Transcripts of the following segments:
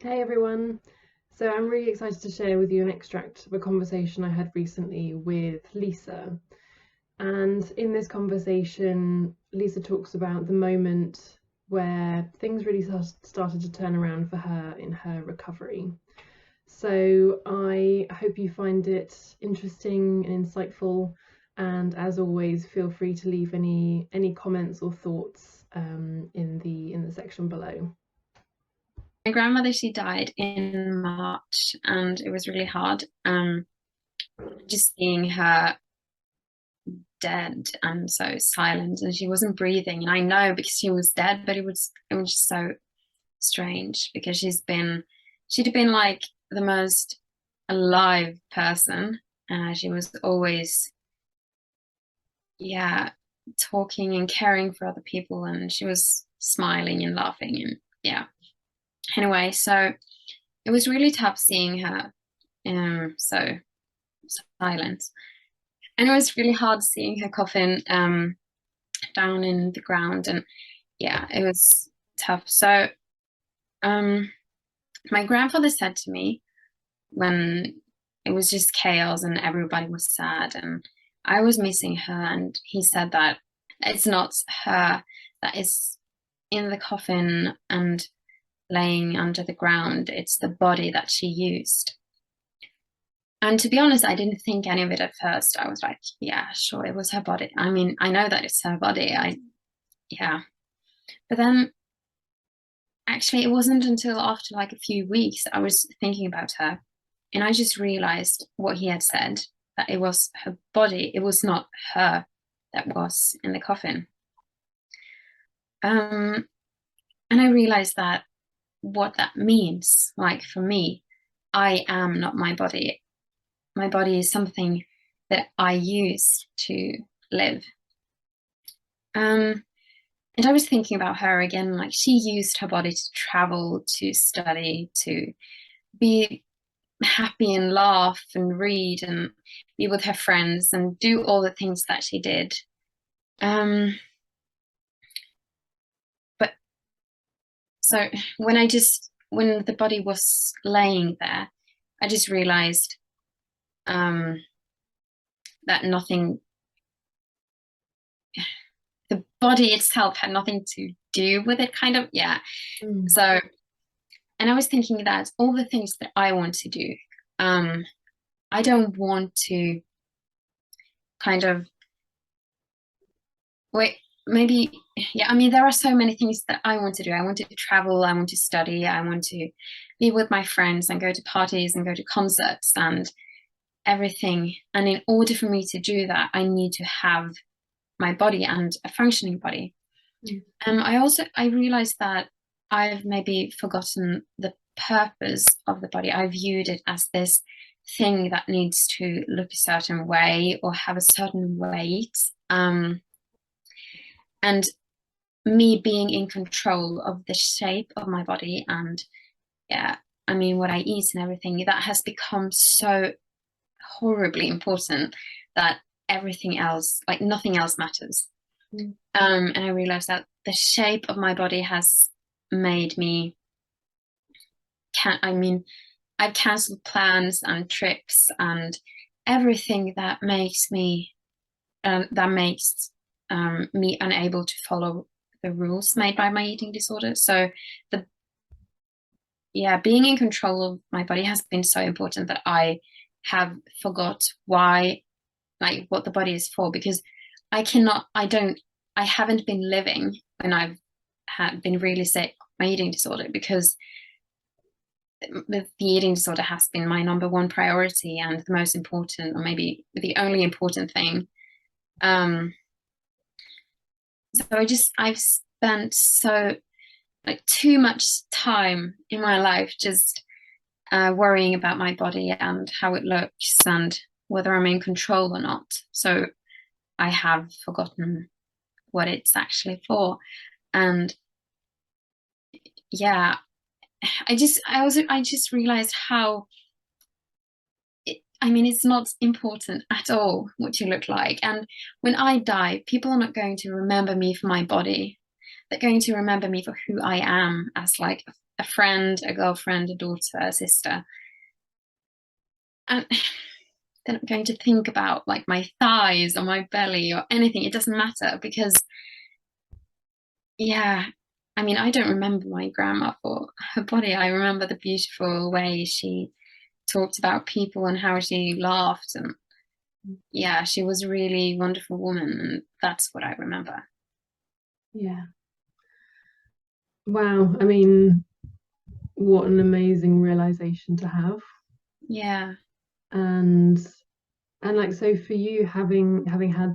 Hey everyone. So I'm really excited to share with you an extract of a conversation I had recently with Lisa. And in this conversation, Lisa talks about the moment where things really started to turn around for her in her recovery. So I hope you find it interesting and insightful. And as always, feel free to leave any comments or thoughts in the section below. My grandmother, she died in March, and it was really hard. Just seeing her dead and so silent, and she wasn't breathing. And I know because she was dead, but it was just so strange because she'd been like the most alive person. She was always, yeah, talking and caring for other people, and she was smiling and laughing, and yeah. Anyway, so it was really tough seeing her so silent. And it was really hard seeing her coffin down in the ground. And yeah, it was tough. So um, my grandfather said to me when it was just chaos and everybody was sad and I was missing her, and he said that it's not her that is in the coffin and laying under the ground, it's the body that she used. And to be honest, I didn't think any of it at first. I was like, yeah, sure, it was her body. I mean, I know that it's her body. Yeah. But then actually, it wasn't until after like a few weeks I was thinking about her. And I just realized what he had said, that it was her body. It was not her that was in the coffin. Um, and I realized that what that means, like for me, I am not my body. My body is something that I use to live. Um, and I was thinking about her again, like she used her body to travel, to study, to be happy and laugh and read and be with her friends and do all the things that she did. Um, but so when the body was laying there, I just realized um, that nothing, the body itself had nothing to do with it, kind of. Yeah. Mm. So, and I was thinking that all the things that I want to do, um, I don't want to kind of wait, maybe, yeah, I mean, there are so many things that I want to do. I want to travel, I want to study, I want to be with my friends and go to parties and go to concerts and everything. And in order for me to do that, I need to have my body and a functioning body. Mm. I realized that I've maybe forgotten the purpose of the body. I viewed it as this thing that needs to look a certain way or have a certain weight. And me being in control of the shape of my body and, yeah, I mean, what I eat and everything, that has become so horribly important that everything else, like nothing else matters. Mm. And I realized that the shape of my body has made me I mean, I've cancelled plans and trips and everything that makes me unable to follow the rules made by my eating disorder. So the yeah, being in control of my body has been so important that I have forgot why, like what the body is for, because I haven't been living when I've had been really sick, my eating disorder, because the eating disorder has been my number one priority and the most important, or maybe the only important thing. Um, so I've spent so like too much time in my life just worrying about my body and how it looks and whether I'm in control or not. So I have forgotten what it's actually for. And yeah, I just realized how I mean, it's not important at all what you look like. And when I die, people are not going to remember me for my body. They're going to remember me for who I am as like a friend, a girlfriend, a daughter, a sister. And they're not going to think about like my thighs or my belly or anything. It doesn't matter because, yeah, I mean, I don't remember my grandma for her body. I remember the beautiful way she talked about people and how she laughed. And yeah, she was a really wonderful woman. And that's what I remember. Yeah. Wow. I mean, what an amazing realization to have. Yeah. And like so for you having had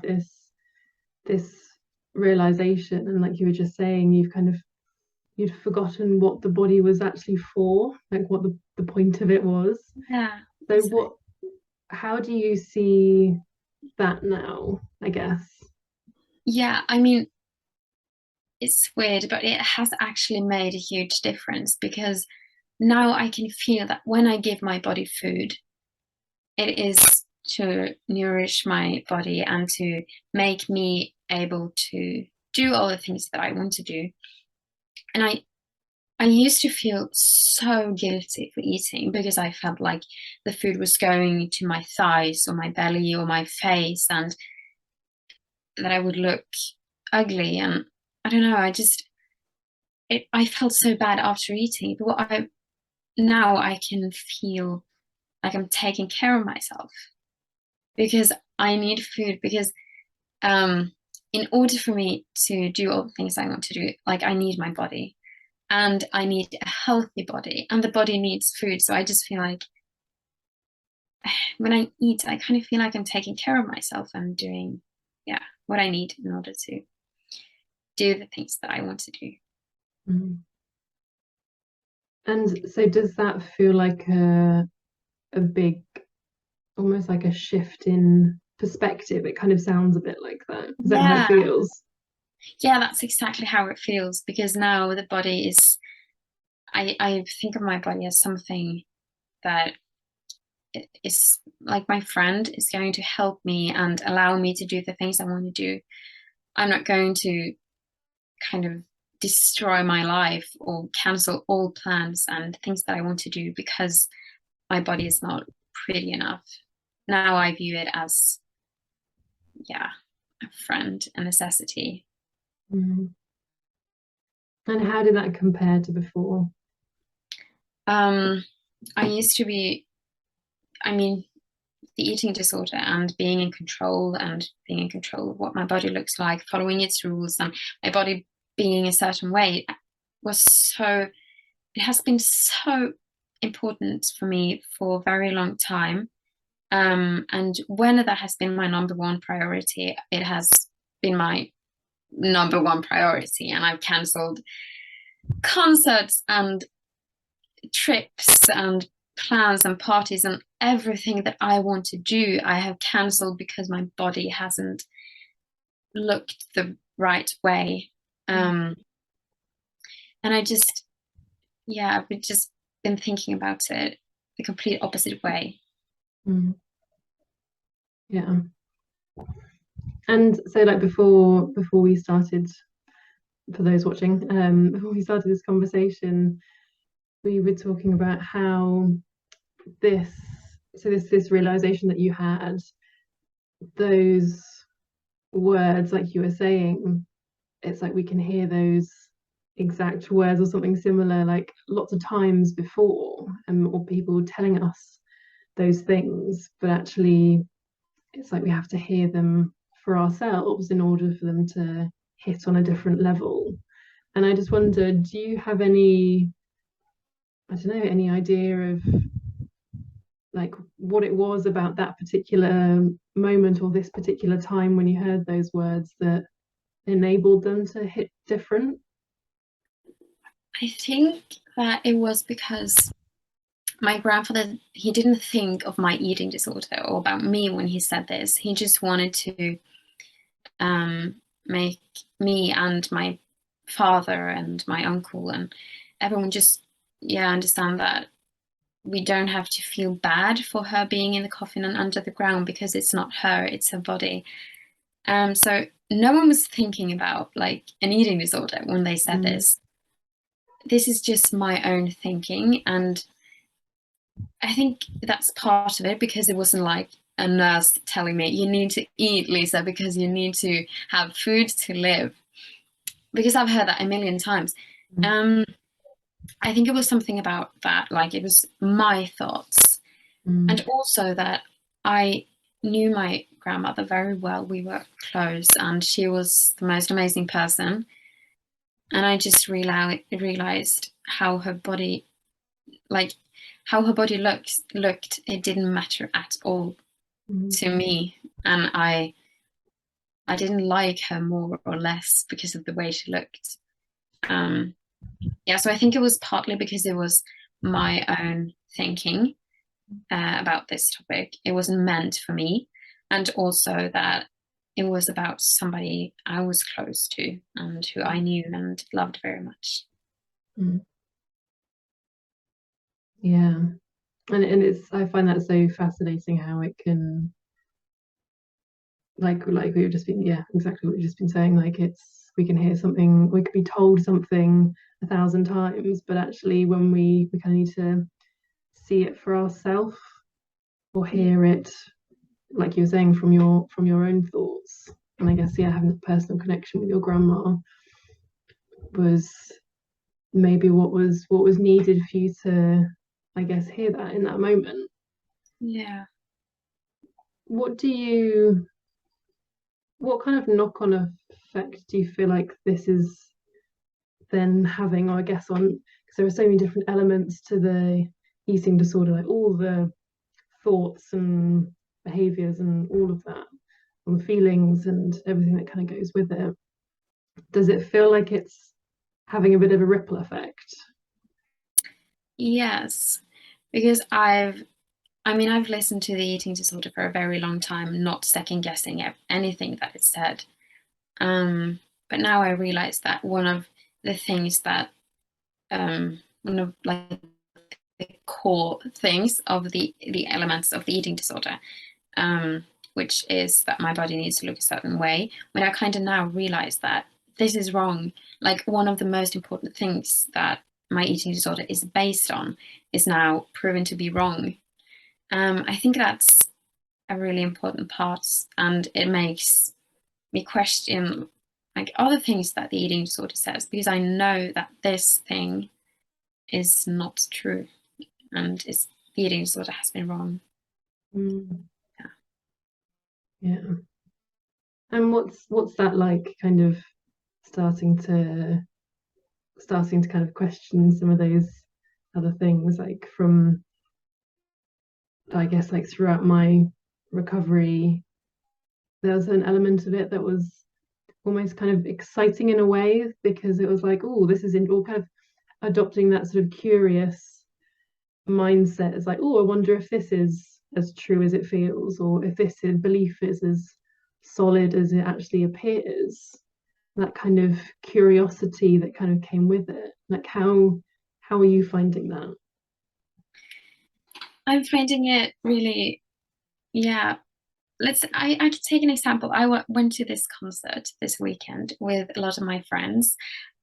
this realization, and like you were just saying, you'd forgotten what the body was actually for, like what the point of it was. Yeah. So how do you see that now, I guess? Yeah. I mean, it's weird, but it has actually made a huge difference because now I can feel that when I give my body food, it is to nourish my body and to make me able to do all the things that I want to do. And I used to feel so guilty for eating because I felt like the food was going to my thighs or my belly or my face and that I would look ugly. And I don't know, I felt so bad after eating. But now I can feel like I'm taking care of myself because I need food because in order for me to do all the things I want to do, like I need my body and I need a healthy body and the body needs food. So I just feel like when I eat, I kind of feel like I'm taking care of myself and doing, yeah, what I need in order to do the things that I want to do. Mm. And so does that feel like a big, almost like a shift in perspective? It kind of sounds a bit like that. Is that how it Yeah, feels? yeah, that's exactly how it feels because now the body is, I think of my body as something that is like my friend is going to help me and allow me to do the things I want to do. I'm not going to kind of destroy my life or cancel all plans and things that I want to do because my body is not pretty enough. Now I view it as, yeah, a friend, a necessity. Mm. And how did that compare to before? Um, I used to be, I mean, the eating disorder and being in control and being in control of what my body looks like, following its rules, and my body being a certain way was so, it has been so important for me for a very long time. And when that has been my number one priority, it has been my number one priority. And I've cancelled concerts and trips and plans and parties and everything that I want to do, I have cancelled because my body hasn't looked the right way. Um, and I just, yeah, I've just been thinking about it the complete opposite way. Mm. Yeah. And so like before we started, for those watching, before we started this conversation, we were talking about how this this realization that you had, those words, like you were saying, it's like we can hear those exact words or something similar like lots of times before, or people telling us those things, but actually it's like we have to hear them for ourselves in order for them to hit on a different level. And I just wondered, do you have any, I don't know, any idea of like what it was about that particular moment or this particular time when you heard those words that enabled them to hit different? I think that it was because my grandfather, he didn't think of my eating disorder or about me when he said this. He just wanted to make me and my father and my uncle and everyone just, yeah, understand that we don't have to feel bad for her being in the coffin and under the ground because it's not her, it's her body. So no one was thinking about like an eating disorder when they said Mm. this. this is just my own thinking, and I think that's part of it, because it wasn't like a nurse telling me, you need to eat, Lisa, because you need to have food to live. Because I've heard that a million times. Um, I think it was something about that, like it was my thoughts. And also that I knew my grandmother very well. We were close, and she was the most amazing person. And I just realized how her body, like how her body looked. It didn't matter at all to me, and I didn't like her more or less because of the way she looked. Yeah, so I think it was partly because it was my own thinking about this topic. It wasn't meant for me, and also that it was about somebody I was close to and who I knew and loved very much. Yeah, and it's, I find that so fascinating how it can, like we've just been, yeah, exactly what we've just been saying, like it's, we can hear something, we could be told something 1,000 times, but actually when we kind of need to see it for ourselves or hear it, like you were saying, from your own thoughts. And I guess, yeah, having a personal connection with your grandma was maybe what was needed for you to, I guess, hear that in that moment. Yeah. What do you, what kind of knock-on effect do you feel like this is then having, or I guess on, because there are so many different elements to the eating disorder, like all the thoughts and behaviors and all of that, and the feelings and everything that kind of goes with it. Does it feel like it's having a bit of a ripple effect? Yes, because I've listened to the eating disorder for a very long time, not second guessing anything that it said. But now I realize that one of the things that, one of like the core things of the elements of the eating disorder, which is that my body needs to look a certain way. When I kind of now realize that this is wrong, like one of the most important things that my eating disorder is based on is now proven to be wrong. I think that's a really important part, and it makes me question like other things that the eating disorder says, because I know that this thing is not true, and it's, the eating disorder has been wrong. Mm, Yeah. yeah. And what's that like, kind of starting to kind of question some of those other things, like from, I guess, like throughout my recovery, there was an element of it that was almost kind of exciting in a way, because it was like, oh, this is in all kind of adopting that sort of curious mindset. It's like, oh, I wonder if this is as true as it feels, or if this belief is as solid as it actually appears. That kind of curiosity that kind of came with it. Like how are you finding that? I'm finding it really, yeah. I could take an example. I went to this concert this weekend with a lot of my friends,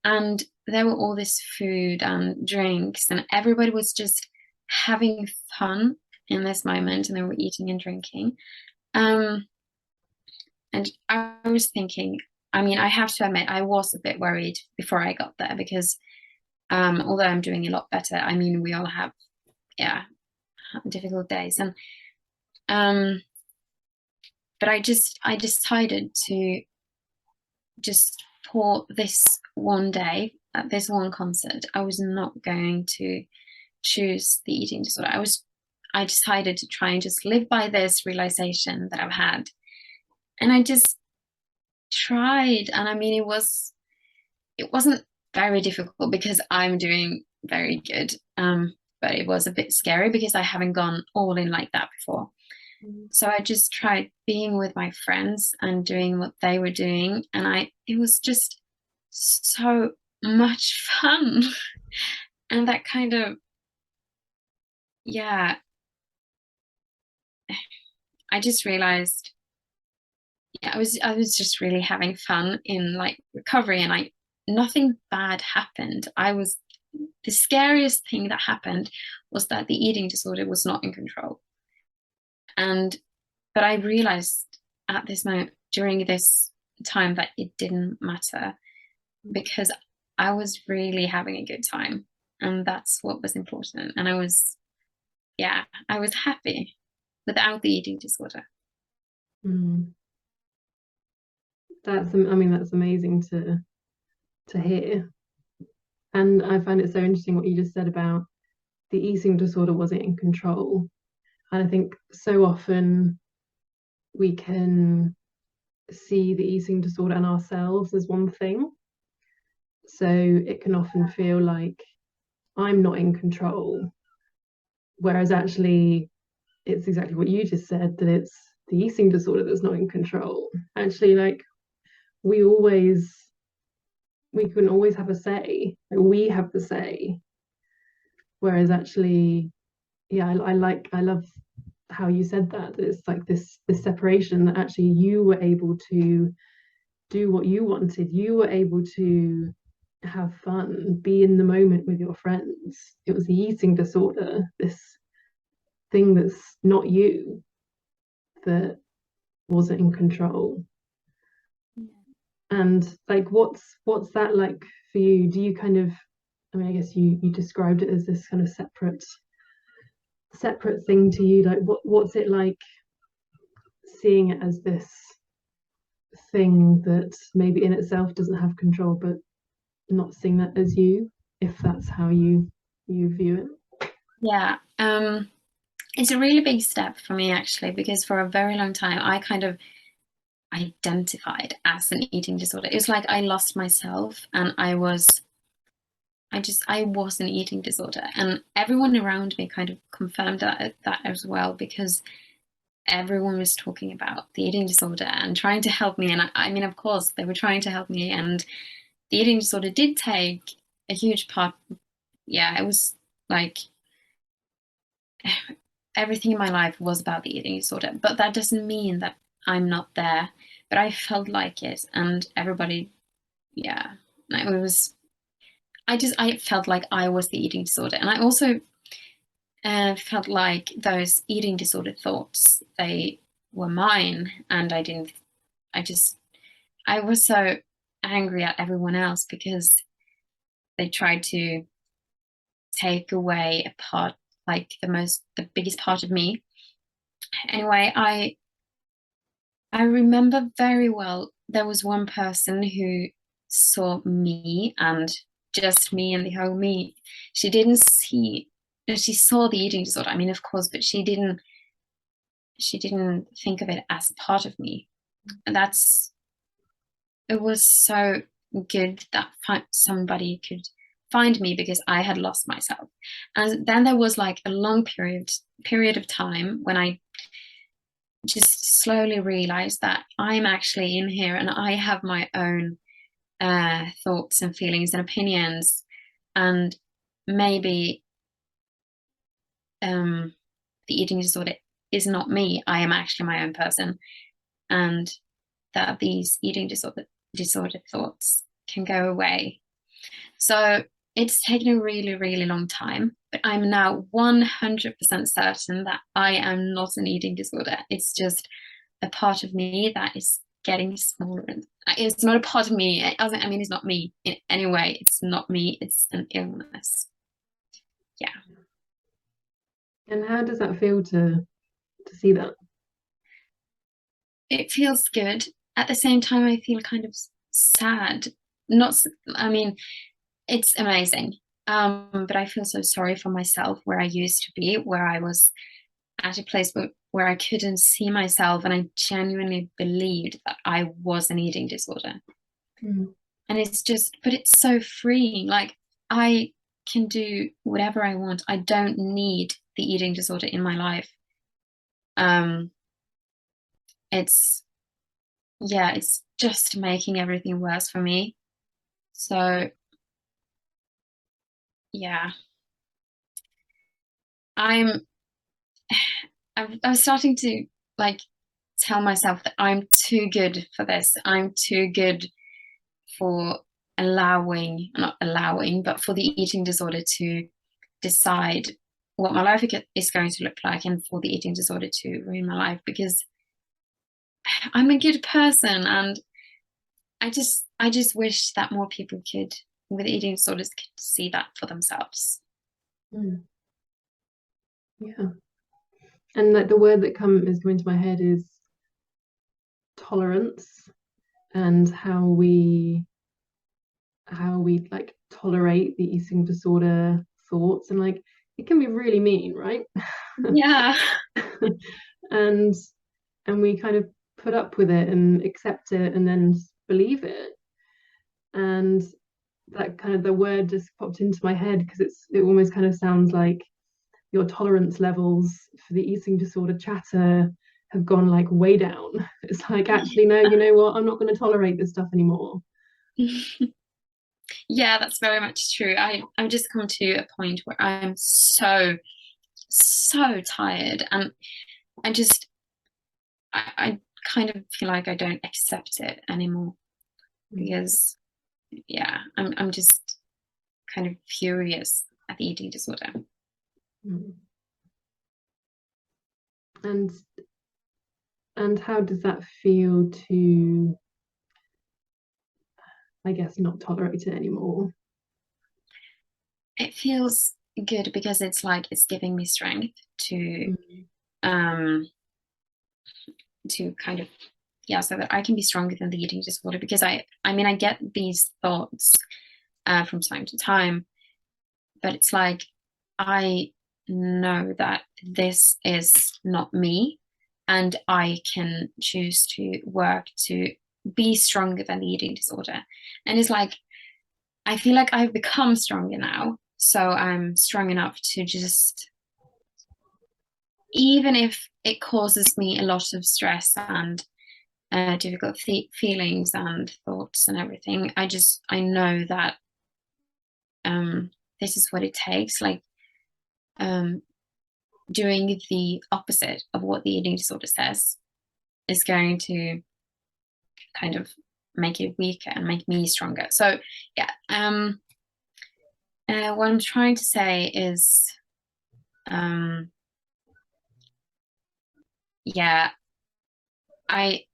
and there were all this food and drinks, and everybody was just having fun in this moment, and they were eating and drinking. Um, and I was thinking, I mean, I have to admit, I was a bit worried before I got there, because although I'm doing a lot better, I mean, we all have, yeah, difficult days, and um, but I decided to just, for this one day at this one concert, I was not going to choose the eating disorder. I decided to try and just live by this realization that I've had. And I just tried. And I mean, it wasn't very difficult because I'm doing very good. But it was a bit scary because I haven't gone all in like that before. So I just tried being with my friends and doing what they were doing, and it was just so much fun. And that kind of, yeah, I just realized, yeah, I was just really having fun in like recovery, and I, nothing bad happened. I was the scariest thing that happened was that the eating disorder was not in control. And but I realized at this moment during this time that it didn't matter, because I was really having a good time, and that's what was important. And I was happy without the eating disorder. Mm. That's amazing to hear. And I find it so interesting what you just said about the eating disorder wasn't in control. And I think so often we can see the eating disorder and ourselves as one thing. So it can often feel like I'm not in control, whereas actually it's exactly what you just said, that it's the eating disorder that's not in control. Actually, like we always we can always have a say. Like, we have the say. Whereas actually, yeah, I love how you said that. It's like this separation, that actually you were able to do what you wanted. You were able to have fun, be in the moment with your friends. It was the eating disorder, this thing that's not you, that wasn't in control. And like what's that like for you? Do you kind of, I mean, I guess you described it as this kind of separate thing to you. Like what's it like seeing it as this thing that maybe in itself doesn't have control, but not seeing that as you, if that's how you view it? Yeah. It's a really big step for me, actually, because for a very long time I kind of identified as an eating disorder. It was like I lost myself, and I was an eating disorder, and everyone around me kind of confirmed that as well, because everyone was talking about the eating disorder and trying to help me. And I mean, of course, they were trying to help me, and the eating disorder did take a huge part. Yeah, it was like everything in my life was about the eating disorder, but that doesn't mean that I'm not there. But I felt like it, and everybody, yeah, it was. I felt like I was the eating disorder, and I also felt like those eating disorder thoughts, they were mine, and I didn't. I just I was so angry at everyone else because they tried to take away a part, like the biggest part of me. Anyway, I remember very well there was one person who saw me, and just me and the whole me. She didn't see, she saw the eating disorder. I mean, of course, but she didn't think of it as part of me. And it was so good that somebody could find me, because I had lost myself. And then there was like a long period of time when I just slowly realized that I'm actually in here, and I have my own thoughts and feelings and opinions, and maybe the eating disorder is not me. I am actually my own person, and that these eating disorder thoughts can go away. So it's taken a really, really long time, but I'm now 100% certain that I am not an eating disorder. It's just a part of me that is getting smaller. It's not a part of me. I mean, it's not me in any way. It's not me. It's an illness. Yeah. And how does that feel to see that? It feels good. At the same time, I feel kind of sad. Not, I mean, it's amazing. But I feel so sorry for myself, where I used to be, where I was at a place where I couldn't see myself, and I genuinely believed that I was an eating disorder. Mm. And but it's so freeing. Like, I can do whatever I want. I don't need the eating disorder in my life. Um, it's, yeah, it's just making everything worse for me. So, yeah, I'm, I'm starting to like tell myself that I'm too good for this. I'm too good for not allowing, but for the eating disorder to decide what my life is going to look like, and for the eating disorder to ruin my life, because I'm a good person, and I just wish that more people could with eating disorders could see that for themselves. Yeah. And like the word that is coming to my head is tolerance, and how we like tolerate the eating disorder thoughts, and like it can be really mean, right? Yeah. and we kind of put up with it and accept it and then believe it. And that kind of the word just popped into my head because it almost kind of sounds like your tolerance levels for the eating disorder chatter have gone like way down. It's like, actually, no, you know what? I'm not going to tolerate this stuff anymore. Yeah, that's very much true. I've just come to a point where I'm so tired, and I kind of feel like I don't accept it anymore, because yeah, I'm just kind of furious at the eating disorder. And how does that feel to, I guess, not tolerate it anymore? It feels good because it's like it's giving me strength to kind of, yeah, so that I can be stronger than the eating disorder, because I mean I get these thoughts from time to time, but it's like I know that this is not me, and I can choose to work to be stronger than the eating disorder. And it's like I feel like I've become stronger now, so I'm strong enough to just, even if it causes me a lot of stress and difficult feelings and thoughts and everything, I know that this is what it takes. Like doing the opposite of what the eating disorder says is going to kind of make it weaker and make me stronger. So yeah, what I'm trying to say is, yeah, I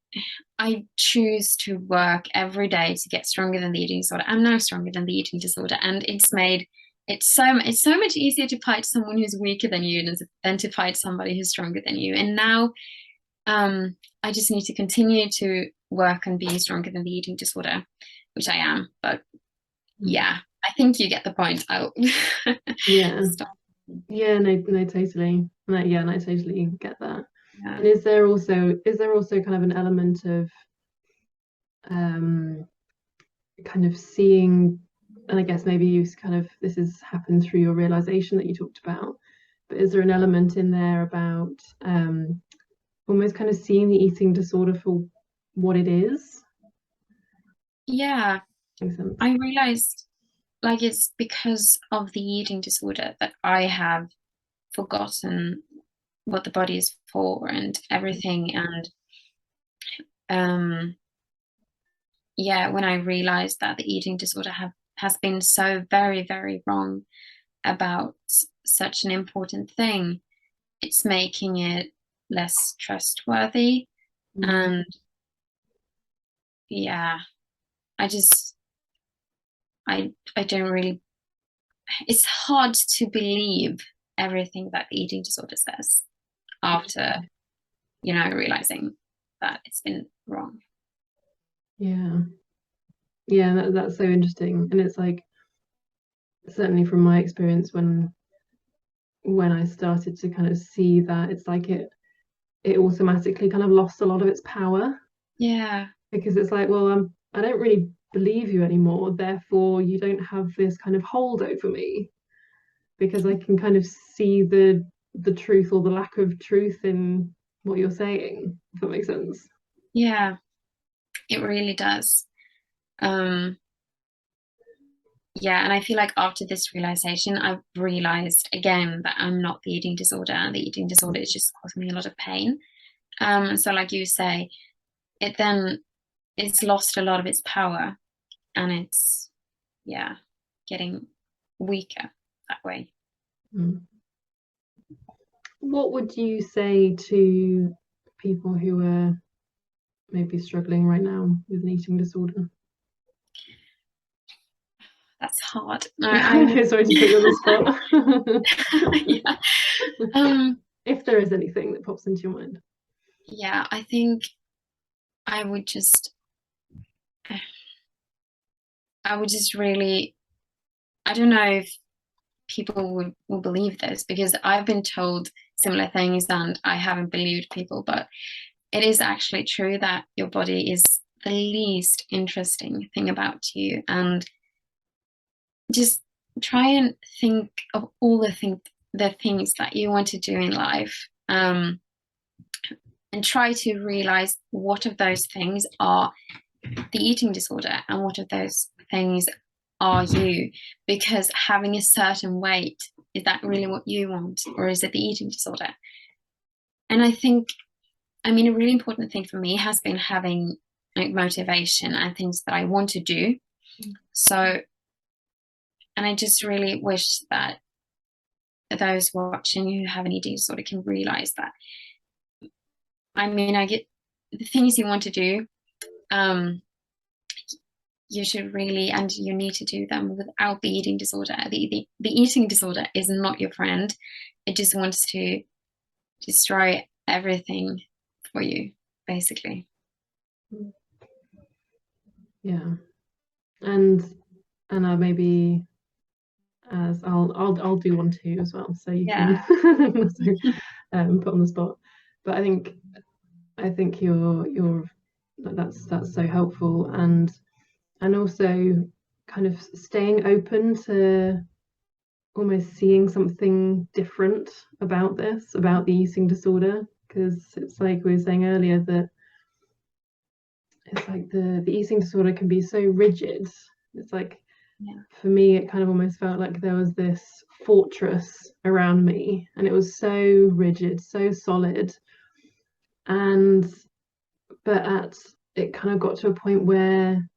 choose to work every day to get stronger than the eating disorder. I'm now stronger than the eating disorder, and it's so much easier to fight someone who's weaker than you than to fight somebody who's stronger than you. And now I just need to continue to work on being stronger than the eating disorder, which I am. But yeah, I think you get the point. I'll Yeah. stop. Yeah, no, totally. Yeah, I totally get that. Yeah. And is there also kind of an element of kind of seeing, and I guess maybe you've kind of, this has happened through your realization that you talked about, but is there an element in there about almost kind of seeing the eating disorder for what it is? Yeah, Makes sense. I realized like it's because of the eating disorder that I have forgotten what the body is for and everything. And yeah, when I realized that the eating disorder has been so very, very wrong about such an important thing, it's making it less trustworthy. And yeah, I just I don't really, it's hard to believe everything that the eating disorder says after, you know, realizing that it's been wrong. Yeah. Yeah, that's so interesting. And it's like, certainly from my experience, when I started to kind of see that, it's like it automatically kind of lost a lot of its power, Yeah. because it's like, well, I don't really believe you anymore, therefore you don't have this kind of hold over me, because I can kind of see the truth or the lack of truth in what you're saying, if that makes sense. Yeah, it really does. Yeah, and I feel like after this realization, I've realized again that I'm not the eating disorder, and the eating disorder is just causing me a lot of pain. So like you say, it's lost a lot of its power, and yeah, getting weaker that way. What would you say to people who are maybe struggling right now with an eating disorder? That's hard. No, Sorry to put you on the spot. Yeah. If there is anything that pops into your mind. Yeah, I think I would just really, I don't know if people will believe this, because I've been told similar things and I haven't believed people, but it is actually true that your body is the least interesting thing about you. And just try and think of all the things that you want to do in life, and try to realize what of those things are the eating disorder and what of those things are you. Because having a certain weight, is that really what you want, or is it the eating disorder? And I think, I mean, a really important thing for me has been having like motivation and things that I want to do. So, and I just really wish that those watching who have an eating disorder can realize that, I mean, I get the things you want to do, you should really, and you need to do them without the eating disorder. The eating disorder is not your friend. It just wants to destroy everything for you, basically. Yeah. And I maybe, as I'll do one too as well, so you can put on the spot. But I think you're that's so helpful, and also kind of staying open to almost seeing something different about the eating disorder, because it's like we were saying earlier, that it's like the eating disorder can be so rigid. It's like, for me, it kind of almost felt like there was this fortress around me, and it was so rigid, so solid. But it kind of got to a point where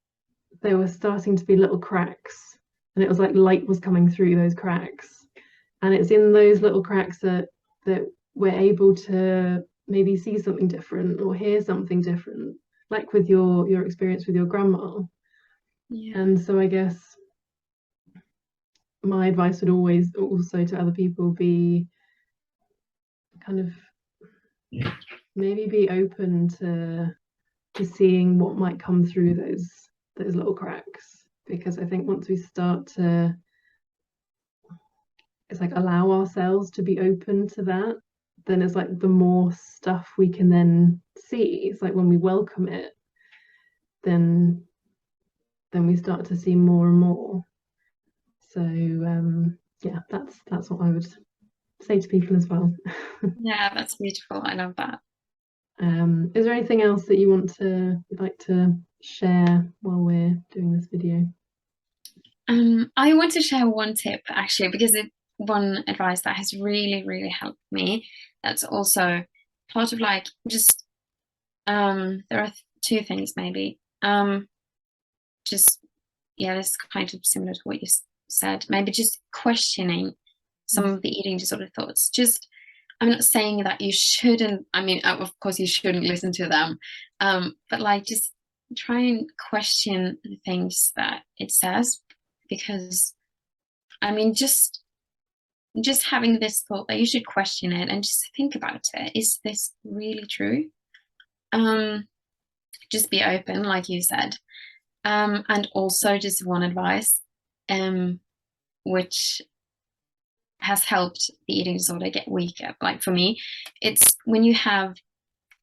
there were starting to be little cracks, and it was like light was coming through those cracks. And it's in those little cracks that we're able to maybe see something different or hear something different, like with your experience with your grandma. And so I guess my advice would always also to other people be kind of maybe be open to seeing what might come through those little cracks, because I think once we start to, it's like, allow ourselves to be open to that, then it's like the more stuff we can then see. It's like when we welcome it, then we start to see more and more. So yeah, that's what I would say to people as well. Yeah, that's beautiful. I love that. Is there anything else that you'd like to share while we're doing this video? I want to share one tip, actually, because one advice that has really, really helped me. That's also part of like just there are two things maybe. Just, yeah, this is kind of similar to what you said. Maybe just questioning some of the eating disorder thoughts. Just, I'm not saying that you shouldn't, I mean, of course you shouldn't listen to them, but like just try and question the things that it says, because I mean, just having this thought that you should question it and just think about it. Is this really true? Just be open, like you said. And also just one advice, which has helped the eating disorder get weaker. Like for me, it's when you have,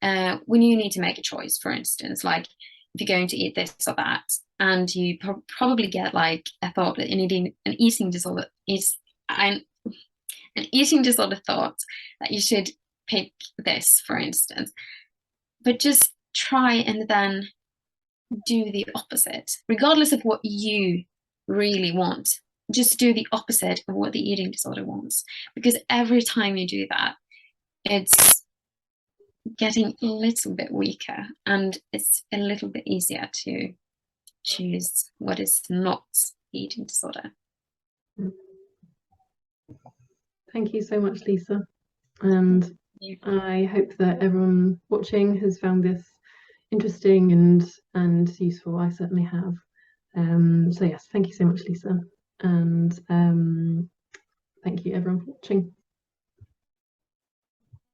when you need to make a choice, for instance, like if you're going to eat this or that, and you probably get like a thought that an eating disorder is an eating disorder thought that you should pick this, for instance. But just try and then do the opposite, regardless of what you really want. Just do the opposite of what the eating disorder wants, because every time you do that, it's getting a little bit weaker, and it's a little bit easier to choose what is not eating disorder. Thank you so much, Lisa. And I hope that everyone watching has found this interesting and useful. I certainly have. So yes, thank you so much, Lisa. And thank you everyone for watching.